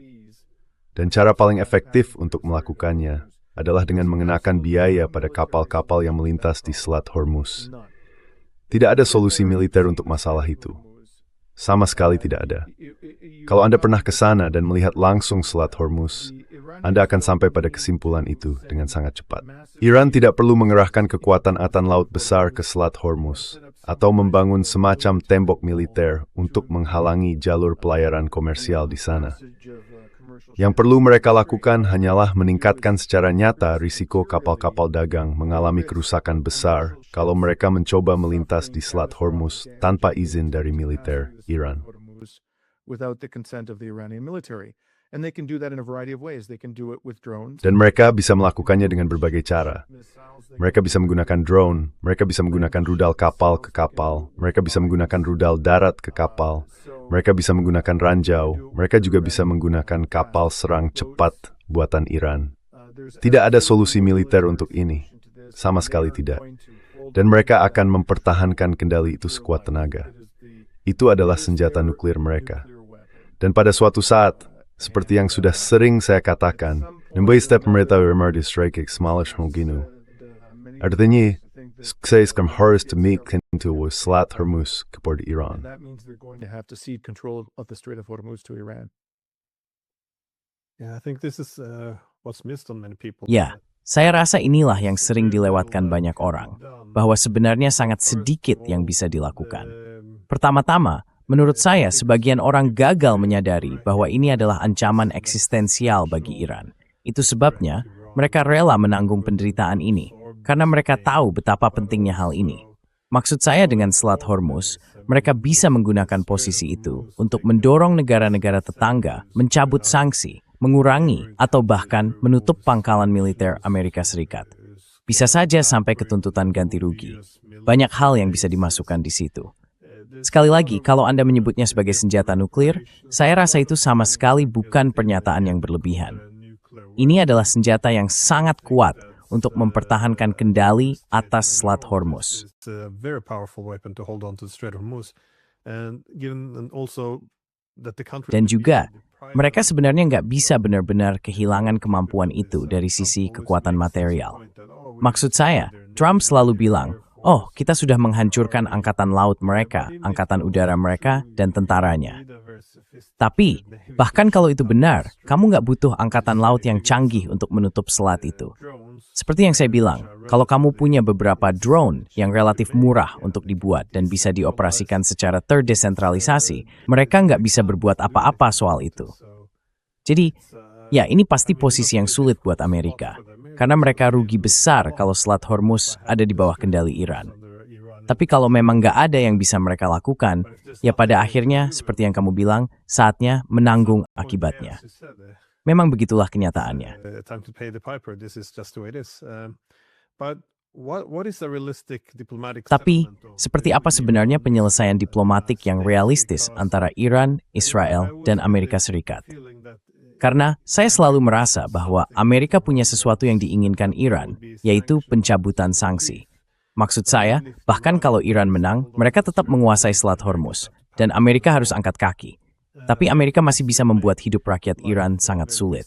Dan cara paling efektif untuk melakukannya adalah dengan mengenakan biaya pada kapal-kapal yang melintas di Selat Hormuz. Tidak ada solusi militer untuk masalah itu. Sama sekali tidak ada. Kalau Anda pernah ke sana dan melihat langsung Selat Hormuz, Anda akan sampai pada kesimpulan itu dengan sangat cepat. Iran tidak perlu mengerahkan kekuatan angkatan laut besar ke Selat Hormuz atau membangun semacam tembok militer untuk menghalangi jalur pelayaran komersial di sana. Yang perlu mereka lakukan hanyalah meningkatkan secara nyata risiko kapal-kapal dagang mengalami kerusakan besar kalau mereka mencoba melintas di Selat Hormuz tanpa izin dari militer Iran. Without the consent of the Iranian military. And they can do that in a variety of ways. They can do it with drones. Dan mereka bisa melakukannya dengan berbagai cara. Mereka bisa menggunakan drone, mereka bisa menggunakan rudal kapal ke kapal, mereka bisa menggunakan rudal darat ke kapal, mereka bisa menggunakan ranjau, mereka juga bisa menggunakan kapal serang cepat buatan Iran. Tidak ada solusi militer untuk ini. Sama sekali tidak. Dan mereka akan mempertahankan kendali itu sekuat tenaga. Itu adalah senjata nuklir mereka. Dan pada suatu saat, seperti yang sudah sering saya katakan, nembayista pemerintah Iran distrike smaller mungkin. Artinya, saya harus memiliki kontrol Selat Hormuz kepada Iran. That means they're going to have to cede control of the Strait of Hormuz to Iran. Yeah, I think this is what's missed on many people. Ya, saya rasa inilah yang sering dilewatkan banyak orang, bahwa sebenarnya sangat sedikit yang bisa dilakukan. Pertama-tama, menurut saya sebagian orang gagal menyadari bahwa ini adalah ancaman eksistensial bagi Iran. Itu sebabnya mereka rela menanggung penderitaan ini, karena mereka tahu betapa pentingnya hal ini. Maksud saya dengan Selat Hormuz, mereka bisa menggunakan posisi itu untuk mendorong negara-negara tetangga mencabut sanksi, mengurangi, atau bahkan menutup pangkalan militer Amerika Serikat. Bisa saja sampai ke tuntutan ganti rugi. Banyak hal yang bisa dimasukkan di situ. Sekali lagi, kalau Anda menyebutnya sebagai senjata nuklir, saya rasa itu sama sekali bukan pernyataan yang berlebihan. Ini adalah senjata yang sangat kuat untuk mempertahankan kendali atas Selat Hormuz. It's a very powerful weapon to hold on to the Strait of Hormuz. And given also that the country Dan juga, mereka sebenarnya nggak bisa benar-benar kehilangan kemampuan itu dari sisi kekuatan material. Maksud saya, Trump selalu bilang, oh, kita sudah menghancurkan angkatan laut mereka, angkatan udara mereka, dan tentaranya. Tapi, bahkan kalau itu benar, kamu nggak butuh angkatan laut yang canggih untuk menutup selat itu. Seperti yang saya bilang, kalau kamu punya beberapa drone yang relatif murah untuk dibuat dan bisa dioperasikan secara terdesentralisasi, mereka nggak bisa berbuat apa-apa soal itu. Jadi, ya ini pasti posisi yang sulit buat Amerika, karena mereka rugi besar kalau Selat Hormuz ada di bawah kendali Iran. Tapi kalau memang nggak ada yang bisa mereka lakukan, ya pada akhirnya, seperti yang kamu bilang, saatnya menanggung akibatnya. Memang begitulah kenyataannya. Time to pay the piper. This is just the way it is. But what is a realistic diplomatic Tapi, settlement of seperti apa sebenarnya penyelesaian diplomatik yang realistis antara Iran, Israel, dan Amerika Serikat? feeling that Karena saya selalu merasa bahwa Amerika punya sesuatu yang diinginkan Iran, yaitu pencabutan sanksi. Maksud saya, bahkan kalau Iran menang, mereka tetap menguasai Selat Hormuz, dan Amerika harus angkat kaki. Tapi Amerika masih bisa membuat hidup rakyat Iran sangat sulit.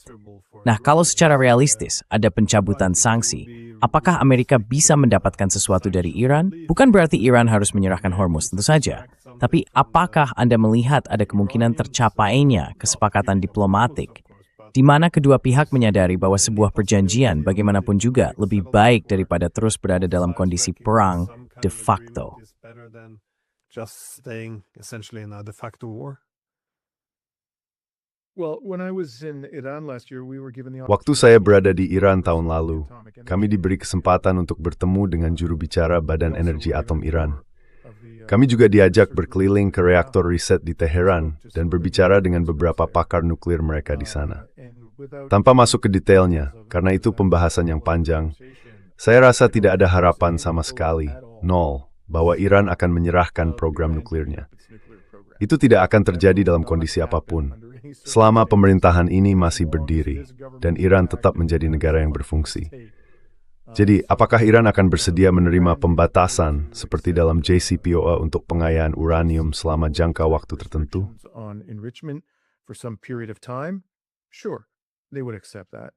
Nah, kalau secara realistis ada pencabutan sanksi, apakah Amerika bisa mendapatkan sesuatu dari Iran? Bukan berarti Iran harus menyerahkan Hormuz, tentu saja. Tapi apakah Anda melihat ada kemungkinan tercapainya kesepakatan diplomatik, di mana kedua pihak menyadari bahwa sebuah perjanjian bagaimanapun juga lebih baik daripada terus berada dalam kondisi perang de facto? is better than just staying essentially in a de facto war? Well, when I was in Iran last year, we were given the Waktu saya berada di Iran tahun lalu, kami diberi kesempatan untuk bertemu dengan juru bicara Badan Energi Atom Iran. Kami juga diajak berkeliling ke reaktor riset di Teheran dan berbicara dengan beberapa pakar nuklir mereka di sana. Tanpa masuk ke detailnya, karena itu pembahasan yang panjang, saya rasa tidak ada harapan sama sekali, nol, bahwa Iran akan menyerahkan program nuklirnya. Itu tidak akan terjadi dalam kondisi apapun, selama pemerintahan ini masih berdiri, dan Iran tetap menjadi negara yang berfungsi. Jadi, apakah Iran akan bersedia menerima pembatasan seperti dalam JCPOA untuk pengayaan uranium selama jangka waktu tertentu? on enrichment for some period of time? Sure, they would accept that.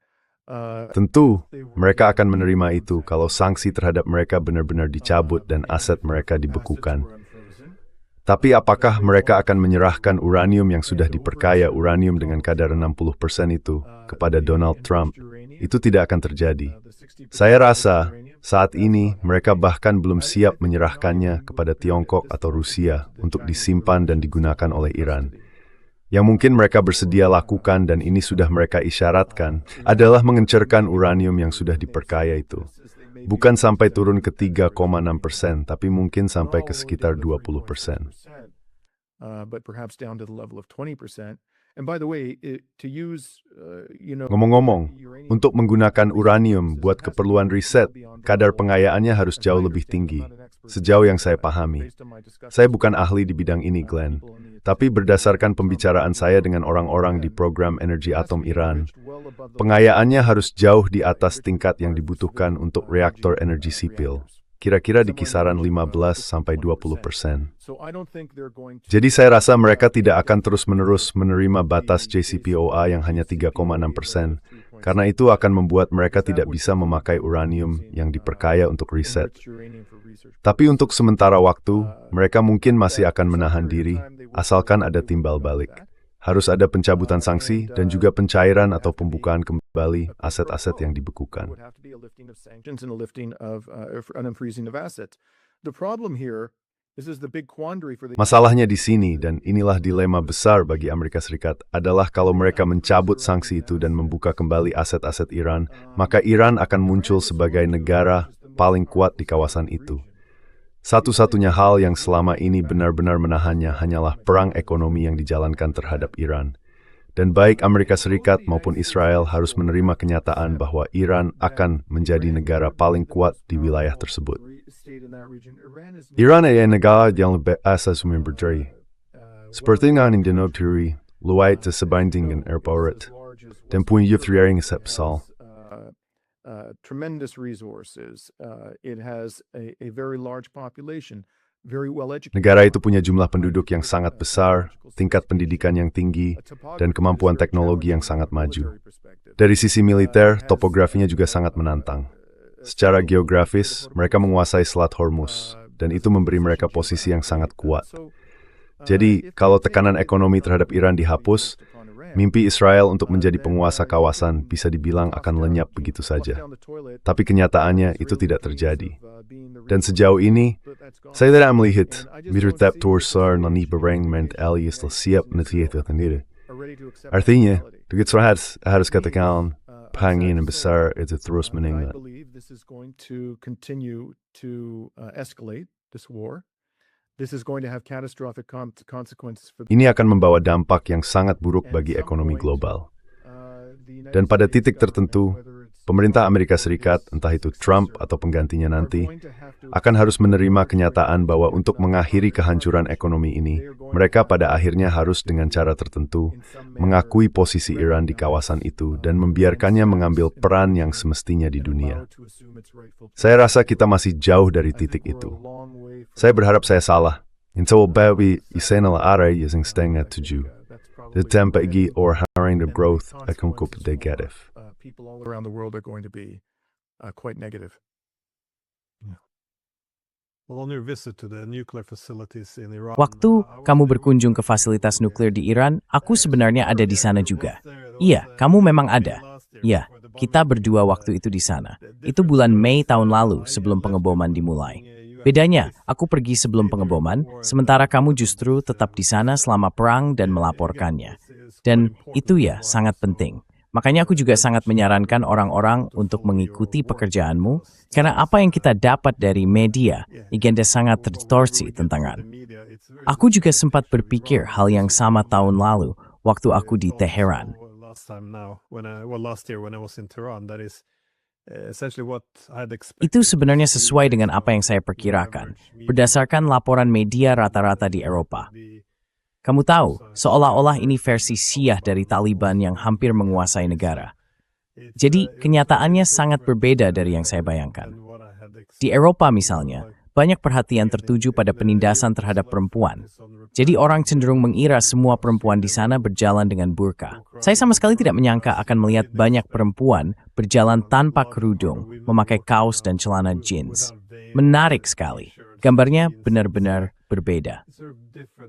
Tentu, mereka akan menerima itu kalau sanksi terhadap mereka benar-benar dicabut dan aset mereka dibekukan. Tapi apakah mereka akan menyerahkan uranium yang sudah diperkaya uranium dengan kadar 60% itu kepada Donald Trump? Itu tidak akan terjadi. Saya rasa saat ini mereka bahkan belum siap menyerahkannya kepada Tiongkok atau Rusia untuk disimpan dan digunakan oleh Iran. Yang mungkin mereka bersedia lakukan dan ini sudah mereka isyaratkan adalah mengencerkan uranium yang sudah diperkaya itu. Bukan sampai turun ke 3,6%, tapi mungkin sampai ke sekitar 20%. But perhaps down to the level of 20%. And by the way, Ngomong-ngomong, untuk menggunakan uranium buat keperluan riset, kadar pengayaannya harus jauh lebih tinggi, sejauh yang saya pahami. Saya bukan ahli di bidang ini, Glenn, tapi berdasarkan pembicaraan saya dengan orang-orang di program energi atom Iran, pengayaannya harus jauh di atas tingkat yang dibutuhkan untuk reaktor energi sipil, kira-kira di kisaran 15-20%. Jadi saya rasa mereka tidak akan terus-menerus menerima batas JCPOA yang hanya 3,6%, karena itu akan membuat mereka tidak bisa memakai uranium yang diperkaya untuk riset. Tapi untuk sementara waktu, mereka mungkin masih akan menahan diri, asalkan ada timbal balik. Harus ada pencabutan sanksi dan juga pencairan atau pembukaan kembali aset-aset yang dibekukan. Masalahnya di sini, dan inilah dilema besar bagi Amerika Serikat, adalah kalau mereka mencabut sanksi itu dan membuka kembali aset-aset Iran, maka Iran akan muncul sebagai negara paling kuat di kawasan itu. Satu-satunya hal yang selama ini benar-benar menahannya hanyalah perang ekonomi yang dijalankan terhadap Iran. Dan baik Amerika Serikat maupun Israel harus menerima kenyataan bahwa Iran akan menjadi negara paling kuat di wilayah tersebut. Iran adalah negara yang lebih asas memberdiri. Seperti yang dinobtiri, luas sebanding dengan airport, dan punya yang besar. Tremendous resources. It has a very large population, very well educated. Negara itu punya jumlah penduduk yang sangat besar, tingkat pendidikan yang tinggi, dan kemampuan teknologi yang sangat maju. Dari sisi militer, topografinya juga sangat menantang. Secara geografis, mereka menguasai Selat Hormuz, dan itu memberi mereka posisi yang sangat kuat. Jadi, kalau tekanan ekonomi terhadap Iran dihapus, mimpi Israel untuk menjadi penguasa kawasan bisa dibilang akan lenyap begitu saja. Tapi kenyataannya itu tidak terjadi. Dan sejauh ini, saya tidak melihat militer tersar nani berengment alias siap netieta sendiri. Artinya, begitu harus katakan, pangin yang besar itu terus meningkat. Ini akan membawa dampak yang sangat buruk bagi ekonomi global. Dan pada titik tertentu, pemerintah Amerika Serikat, entah itu Trump atau penggantinya nanti, akan harus menerima kenyataan bahwa untuk mengakhiri kehancuran ekonomi ini, mereka pada akhirnya harus dengan cara tertentu mengakui posisi Iran di kawasan itu dan membiarkannya mengambil peran yang semestinya di dunia. Saya rasa kita masih jauh dari titik itu. Saya berharap saya salah. Intel bawi isenal are yang setengah 7. The tempagi or haring the growth akan cukup negatif. People all around the world are going to be quite negative. Waktu kamu berkunjung ke fasilitas nuklir di Iran, aku sebenarnya ada di sana juga. Iya, kamu memang ada. Ya, kita berdua waktu itu di sana. Itu bulan Mei tahun lalu sebelum pengeboman dimulai. Bedanya, aku pergi sebelum pengeboman, sementara kamu justru tetap di sana selama perang dan melaporkannya. Dan itu ya sangat penting. Makanya aku juga sangat menyarankan orang-orang untuk mengikuti pekerjaanmu, karena apa yang kita dapat dari media, agenda sangat tertorsi tentangan. Aku juga sempat berpikir hal yang sama tahun lalu, waktu aku di Teheran. Itu sebenarnya sesuai dengan apa yang saya perkirakan, berdasarkan laporan media rata-rata di Eropa. Kamu tahu, seolah-olah ini versi Syiah dari Taliban yang hampir menguasai negara. Jadi, kenyataannya sangat berbeda dari yang saya bayangkan. Di Eropa misalnya, banyak perhatian tertuju pada penindasan terhadap perempuan. Jadi orang cenderung mengira semua perempuan di sana berjalan dengan burka. Saya sama sekali tidak menyangka akan melihat banyak perempuan berjalan tanpa kerudung, memakai kaos dan celana jeans. Menarik sekali. Gambarnya benar-benar berbeda.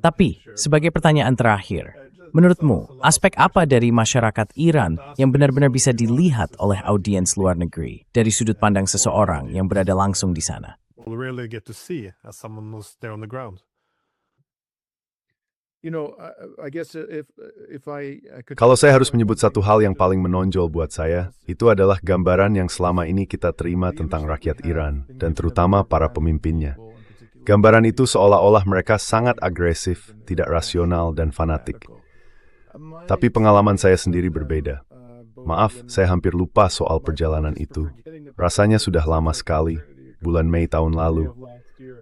Tapi, sebagai pertanyaan terakhir, menurutmu, aspek apa dari masyarakat Iran yang benar-benar bisa dilihat oleh audiens luar negeri dari sudut pandang seseorang yang berada langsung di sana? Kalau saya harus menyebut satu hal yang paling menonjol buat saya, itu adalah gambaran yang selama ini kita terima tentang rakyat Iran, dan terutama para pemimpinnya. Gambaran itu seolah-olah mereka sangat agresif, tidak rasional, dan fanatik. Tapi pengalaman saya sendiri berbeda. Maaf, saya hampir lupa soal perjalanan itu. Rasanya sudah lama sekali, bulan Mei tahun lalu.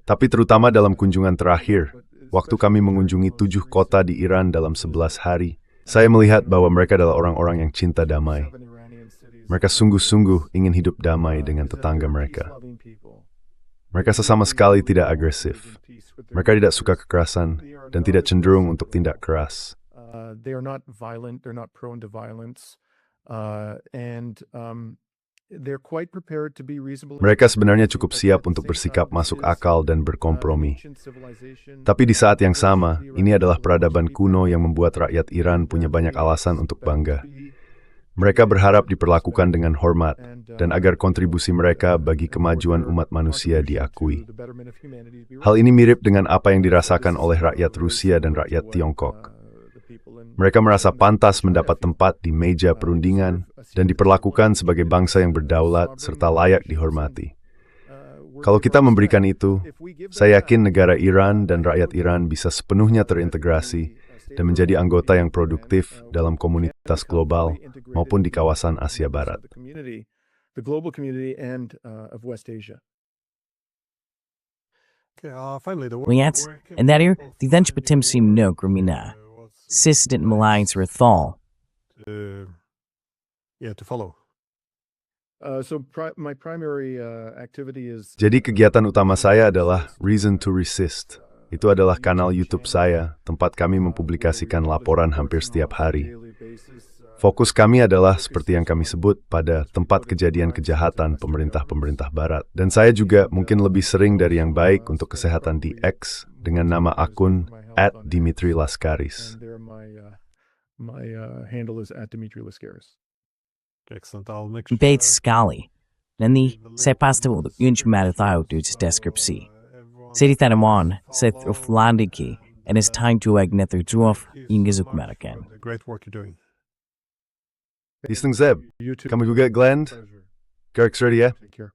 Tapi terutama dalam kunjungan terakhir, waktu kami mengunjungi 7 kota di Iran dalam 11 hari, saya melihat bahwa mereka adalah orang-orang yang cinta damai. Mereka sungguh-sungguh ingin hidup damai dengan tetangga mereka. Mereka sesama sekali tidak agresif. Mereka tidak suka kekerasan dan tidak cenderung untuk tindak keras. They are not violent, they're not prone to violence, and they're quite prepared to be reasonable. Mereka sebenarnya cukup siap untuk bersikap masuk akal dan berkompromi. Tapi di saat yang sama, ini adalah peradaban kuno yang membuat rakyat Iran punya banyak alasan untuk bangga. Mereka berharap diperlakukan dengan hormat, dan agar kontribusi mereka bagi kemajuan umat manusia diakui. Hal ini mirip dengan apa yang dirasakan oleh rakyat Rusia dan rakyat Tiongkok. Mereka merasa pantas mendapat tempat di meja perundingan dan diperlakukan sebagai bangsa yang berdaulat serta layak dihormati. Kalau kita memberikan itu, saya yakin negara Iran dan rakyat Iran bisa sepenuhnya terintegrasi dan menjadi anggota yang produktif dalam komunitas global maupun di kawasan Asia Barat. Lihat, en daardoor die dan betem sim no grumina. Sis didn't malign rethal. To follow. My primary activity is Jadi kegiatan utama saya adalah Reason to Resist. Itu adalah kanal YouTube saya, tempat kami mempublikasikan laporan hampir setiap hari. Fokus kami adalah seperti yang kami sebut pada tempat kejadian kejahatan pemerintah-pemerintah barat. Dan saya juga mungkin lebih sering dari yang baik untuk kesehatan di X dengan nama akun @Dimitri_Laskaris. my handle is @Dimitri_Laskaris. Excellent. I'll make Bates sekali. Nanti saya pasti untuk mencari tahu di deskripsi. Saya ditanaman, saya teruflandiki, and it's time to ignite the dwarf in Gizukmarakan. the great work you're doing. Iseng Zeb, You too. kamu juga Glenn? Garrick's ready, ya? Take care.